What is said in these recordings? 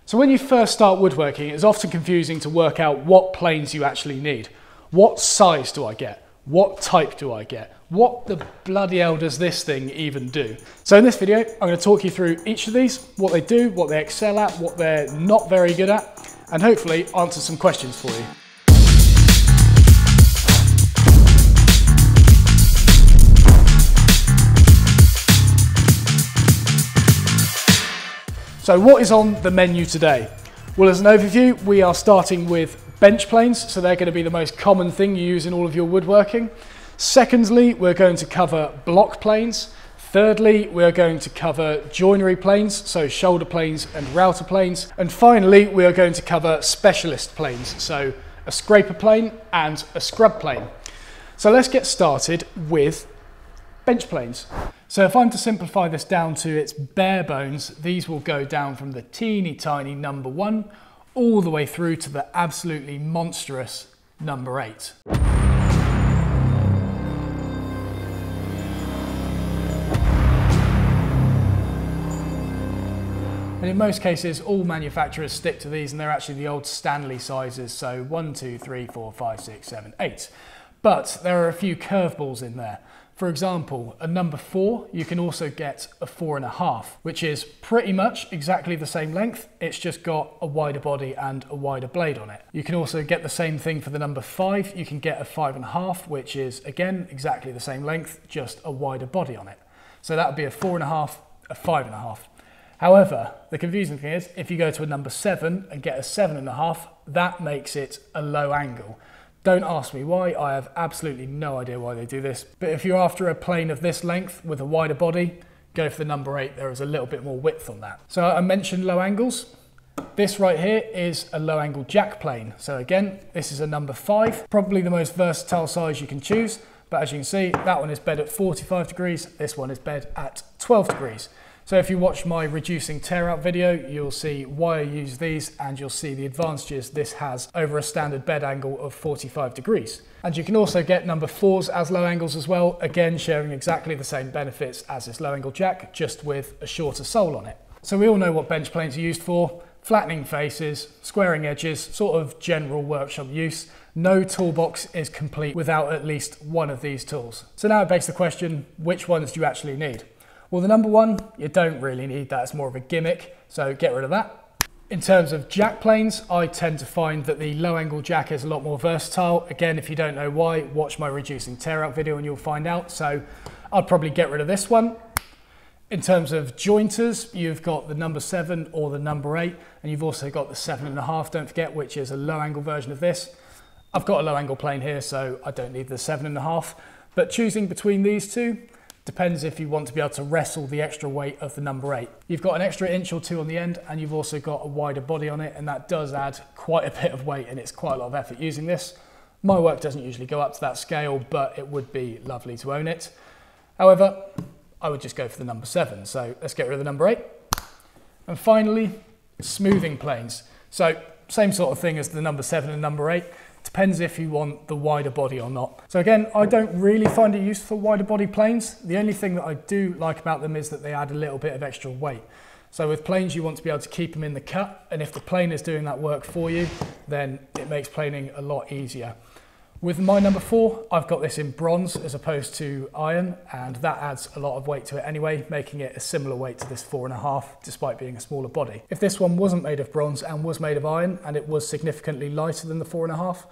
So when you first start woodworking, it's often confusing to work out what planes you actually need. What size do I get? What type do I get? What the bloody hell does this thing even do? So in this video, I'm going to talk you through each of these, what they do, what they excel at, what they're not very good at, and hopefully answer some questions for you. So what is on the menu today? Well, as an overview, we are starting with bench planes. So they're going to be the most common thing you use in all of your woodworking. Secondly, we're going to cover block planes. Thirdly, we're going to cover joinery planes, so shoulder planes and router planes. And finally, we are going to cover specialist planes, so a scraper plane and a scrub plane. So let's get started with bench planes. So if I'm to simplify this down to its bare bones, these will go down from the teeny tiny number 1 all the way through to the absolutely monstrous number 8. And in most cases, all manufacturers stick to these, and they're actually the old Stanley sizes, so 1, 2, 3, 4, 5, 6, 7, 8. But there are a few curveballs in there. For example, a number 4, you can also get a 4.5, which is pretty much exactly the same length. It's just got a wider body and a wider blade on it. You can also get the same thing for the number 5. You can get a 5.5, which is again exactly the same length, just a wider body on it. So that would be a 4.5, a 5.5. However, the confusing thing is, if you go to a number 7 and get a 7.5, that makes it a low angle. Don't ask me why, I have absolutely no idea why they do this. But if you're after a plane of this length with a wider body, go for the number 8, there is a little bit more width on that. So I mentioned low angles. This right here is a low angle jack plane. So again, this is a number 5, probably the most versatile size you can choose. But as you can see, that one is bed at 45 degrees, this one is bed at 12 degrees. So if you watch my reducing tear out video, you'll see why I use these, and you'll see the advantages this has over a standard bed angle of 45 degrees. And you can also get number 4s as low angles as well, again sharing exactly the same benefits as this low angle jack, just with a shorter sole on it. So we all know what bench planes are used for: flattening faces, squaring edges, sort of general workshop use. No toolbox is complete without at least one of these tools. So now it begs the question, which ones do you actually need? Well, the number 1, you don't really need that. It's more of a gimmick, so get rid of that. In terms of jack planes, I tend to find that the low angle jack is a lot more versatile. Again, if you don't know why, watch my reducing tear out video and you'll find out. So I'd probably get rid of this one. In terms of jointers, you've got the number 7 or the number 8, and you've also got the 7.5, don't forget, which is a low angle version of this. I've got a low angle plane here, so I don't need the 7.5, but choosing between these two depends if you want to be able to wrestle the extra weight of the number 8. You've got an extra inch or 2 on the end, and you've also got a wider body on it, and that does add quite a bit of weight, and it's quite a lot of effort using this. My work doesn't usually go up to that scale, but it would be lovely to own it. However, I would just go for the number 7, so let's get rid of the number 8. And finally, smoothing planes. So same sort of thing as the number 7 and number 8. Depends if you want the wider body or not. So again, I don't really find it useful for wider body planes. The only thing that I do like about them is that they add a little bit of extra weight. So with planes, you want to be able to keep them in the cut, and if the plane is doing that work for you, then it makes planing a lot easier. With my number 4, I've got this in bronze as opposed to iron, and that adds a lot of weight to it anyway, making it a similar weight to this 4.5, despite being a smaller body. If this one wasn't made of bronze and was made of iron, and it was significantly lighter than the 4.5,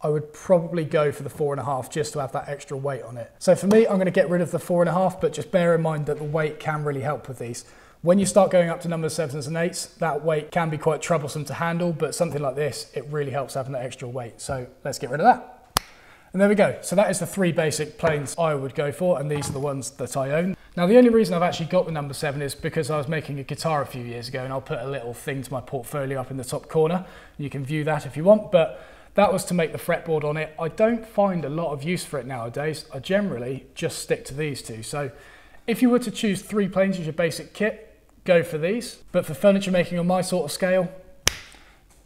I would probably go for the 4.5 just to have that extra weight on it. So for me, I'm going to get rid of the 4.5, but just bear in mind that the weight can really help with these. When you start going up to number 7s and 8s, that weight can be quite troublesome to handle, but something like this, it really helps having that extra weight. So let's get rid of that. And there we go. So that is the 3 basic planes I would go for, and these are the ones that I own. Now, the only reason I've actually got the number 7 is because I was making a guitar a few years ago, and I'll put a little thing to my portfolio up in the top corner. You can view that if you want, but that was to make the fretboard on it. I don't find a lot of use for it nowadays. I generally just stick to these 2. So if you were to choose 3 planes as your basic kit, go for these. But for furniture making on my sort of scale,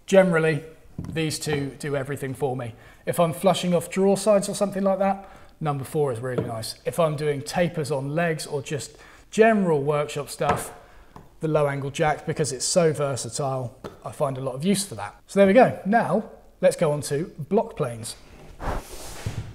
generally these 2 do everything for me. If I'm flushing off drawer sides or something like that, number 4 is really nice. If I'm doing tapers on legs or just general workshop stuff, the low angle jack because it's so versatile. I find a lot of use for that. So there we go. Now let's go on to block planes.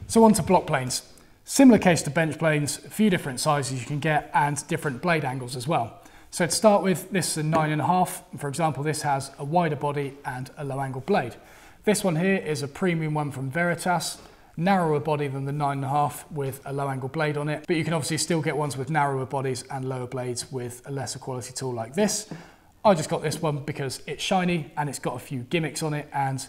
So on to block planes. Similar case to bench planes, a few different sizes you can get and different blade angles as well. So to start with, this is a 9.5. For example, this has a wider body and a low angle blade. This one here is a premium one from Veritas, narrower body than the 9.5 with a low angle blade on it, but you can obviously still get ones with narrower bodies and lower blades with a lesser quality tool like this. I just got this one because it's shiny and it's got a few gimmicks on it, and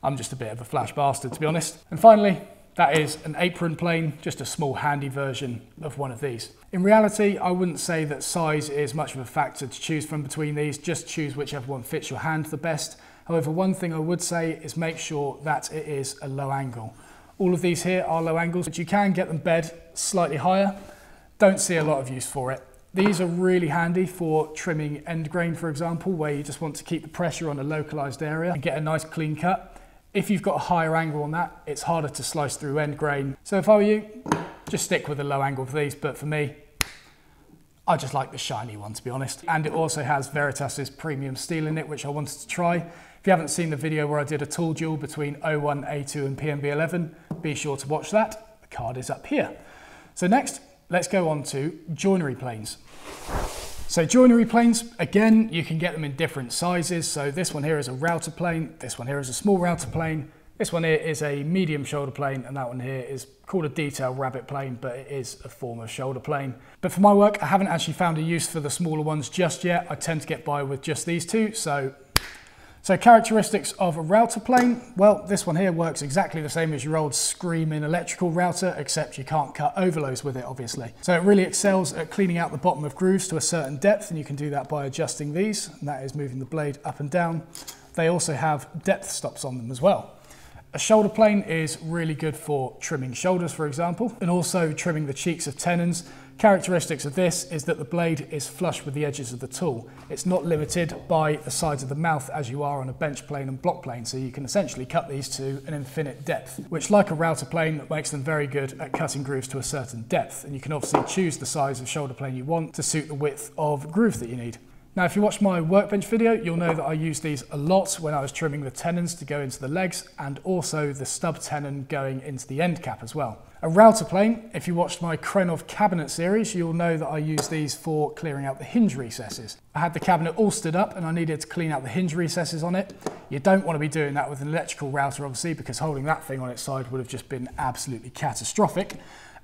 I'm just a bit of a flash bastard, to be honest. And finally, that is an apron plane, just a small handy version of one of these. In reality, I wouldn't say that size is much of a factor to choose from between these, just choose whichever one fits your hand the best. However, one thing I would say is make sure that it is a low angle. All of these here are low angles, but you can get them bed slightly higher. Don't see a lot of use for it. These are really handy for trimming end grain, for example, where you just want to keep the pressure on a localized area and get a nice clean cut. If you've got a higher angle on that, it's harder to slice through end grain. So if I were you, just stick with a low angle for these, but for me, I just like the shiny one, to be honest. And it also has Veritas's premium steel in it, which I wanted to try. If you haven't seen the video where I did a tool duel between O1, A2 and PMB11, be sure to watch that. The card is up here. So next, let's go on to joinery planes. So joinery planes, again, you can get them in different sizes. So this one here is a router plane, this one here is a small router plane, this one here is a medium shoulder plane, and that one here is called a detail rabbit plane, but it is a form of shoulder plane. But for my work, I haven't actually found a use for the smaller ones just yet. I tend to get by with just these two. So characteristics of a router plane, well, this one here works exactly the same as your old screaming electrical router, except you can't cut overloads with it, obviously. So it really excels at cleaning out the bottom of grooves to a certain depth, and you can do that by adjusting these, and that is moving the blade up and down. They also have depth stops on them as well. A shoulder plane is really good for trimming shoulders, for example, and also trimming the cheeks of tenons. Characteristics of this is that the blade is flush with the edges of the tool. It's not limited by the sides of the mouth as you are on a bench plane and block plane, so you can essentially cut these to an infinite depth, which, like a router plane, makes them very good at cutting grooves to a certain depth. And you can obviously choose the size of shoulder plane you want to suit the width of groove that you need. Now, if you watch my workbench video, you'll know that I use these a lot when I was trimming the tenons to go into the legs, and also the stub tenon going into the end cap as well. A router plane, if you watched my Krenov cabinet series, you'll know that I use these for clearing out the hinge recesses. I had the cabinet all stood up and I needed to clean out the hinge recesses on it. You don't want to be doing that with an electrical router, obviously, because holding that thing on its side would have just been absolutely catastrophic.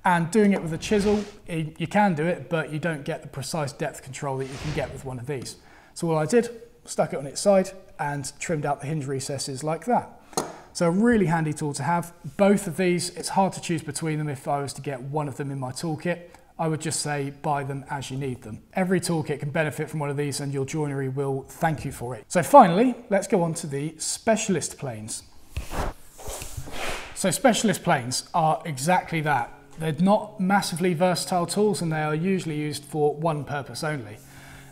And doing it with a chisel, you can do it, but you don't get the precise depth control that you can get with one of these. So all I did, stuck it on its side and trimmed out the hinge recesses like that. So a really handy tool to have. Both of these, it's hard to choose between them. If I was to get one of them in my toolkit, I would just say buy them as you need them. Every toolkit can benefit from one of these and your joinery will thank you for it. So finally, let's go on to the specialist planes. So specialist planes are exactly that. They're not massively versatile tools and they are usually used for one purpose only.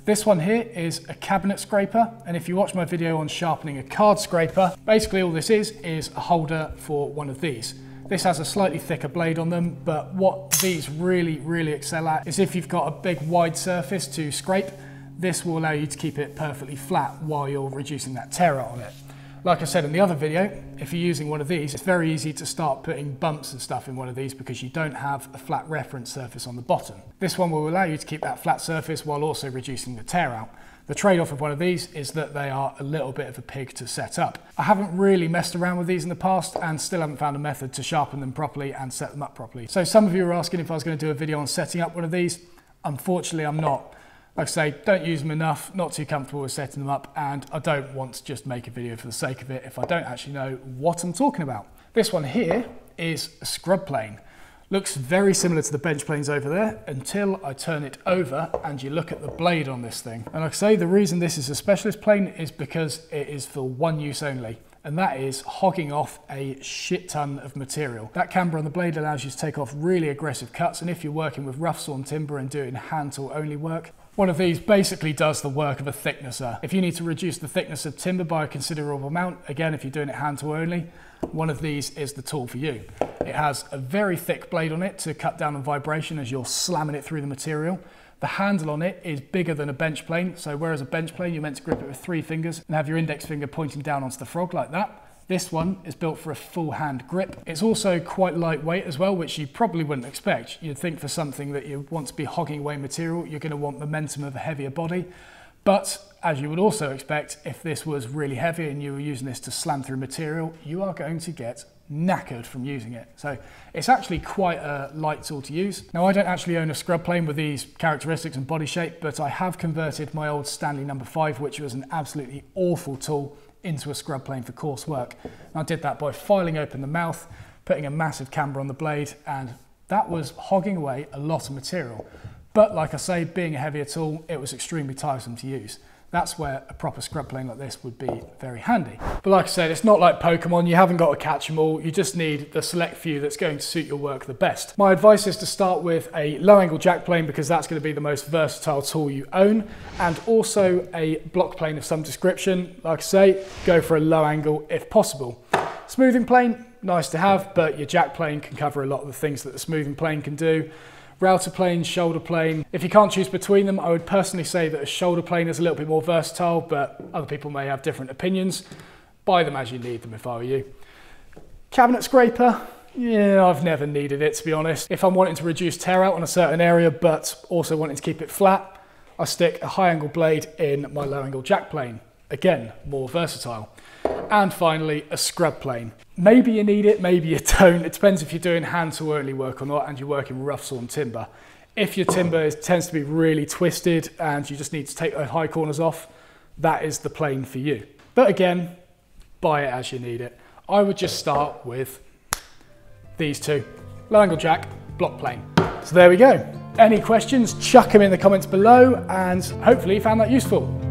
This one here is a cabinet scraper, and if you watch my video on sharpening a card scraper, basically all this is a holder for one of these. This has a slightly thicker blade on them, but what these really excel at is if you've got a big wide surface to scrape, this will allow you to keep it perfectly flat while you're reducing that tear out on it. Like I said in the other video, if you're using one of these, it's very easy to start putting bumps and stuff in one of these because you don't have a flat reference surface on the bottom. This one will allow you to keep that flat surface while also reducing the tear out. The trade-off of one of these is that they are a little bit of a pig to set up. I haven't really messed around with these in the past and still haven't found a method to sharpen them properly and set them up properly. So some of you are asking if I was going to do a video on setting up one of these. Unfortunately, I'm not. Like I say, don't use them enough, not too comfortable with setting them up, and I don't want to just make a video for the sake of it if I don't actually know what I'm talking about. This one here is a scrub plane. Looks very similar to the bench planes over there until I turn it over and you look at the blade on this thing. And like I say, the reason this is a specialist plane is because it is for one use only, and that is hogging off a shit ton of material. That camber on the blade allows you to take off really aggressive cuts, and if you're working with rough sawn timber and doing hand tool only work, one of these basically does the work of a thicknesser. If you need to reduce the thickness of timber by a considerable amount, again, if you're doing it hand tool only, one of these is the tool for you. It has a very thick blade on it to cut down on vibration as you're slamming it through the material, The handle on it is bigger than a bench plane, so whereas a bench plane you're meant to grip it with 3 fingers and have your index finger pointing down onto the frog like that, this one is built for a full hand grip. It's also quite lightweight as well, which you probably wouldn't expect. You'd think for something that you want to be hogging away material, you're going to want momentum of a heavier body. But as you would also expect, if this was really heavy and you were using this to slam through material, you are going to get knackered from using it. So it's actually quite a light tool to use. Now, I don't actually own a scrub plane with these characteristics and body shape, but I have converted my old Stanley No. 5, which was an absolutely awful tool, into a scrub plane for coarse work. And I did that by filing open the mouth, putting a massive camber on the blade, and that was hogging away a lot of material. But like I say, being a heavier tool, it was extremely tiresome to use. That's where a proper scrub plane like this would be very handy. But like I said, it's not like Pokemon, you haven't got to catch them all, you just need the select few that's going to suit your work the best. My advice is to start with a low angle jack plane because that's going to be the most versatile tool you own, and also a block plane of some description. Like I say, go for a low angle if possible. Smoothing plane, nice to have, but your jack plane can cover a lot of the things that the smoothing plane can do. Router plane, shoulder plane. If you can't choose between them, I would personally say that a shoulder plane is a little bit more versatile, but other people may have different opinions. Buy them as you need them if I were you. Cabinet scraper, yeah, I've never needed it to be honest. If I'm wanting to reduce tear out on a certain area, but also wanting to keep it flat, I stick a high angle blade in my low angle jack plane. Again, more versatile. And finally, a scrub plane. Maybe you need it, maybe you don't. It depends if you're doing hand tool only work or not and you're working rough sawn timber. If your timber tends to be really twisted and you just need to take those high corners off, that is the plane for you. But again, buy it as you need it. I would just start with these two. Low angle jack, block plane. So there we go. Any questions, chuck them in the comments below and hopefully you found that useful.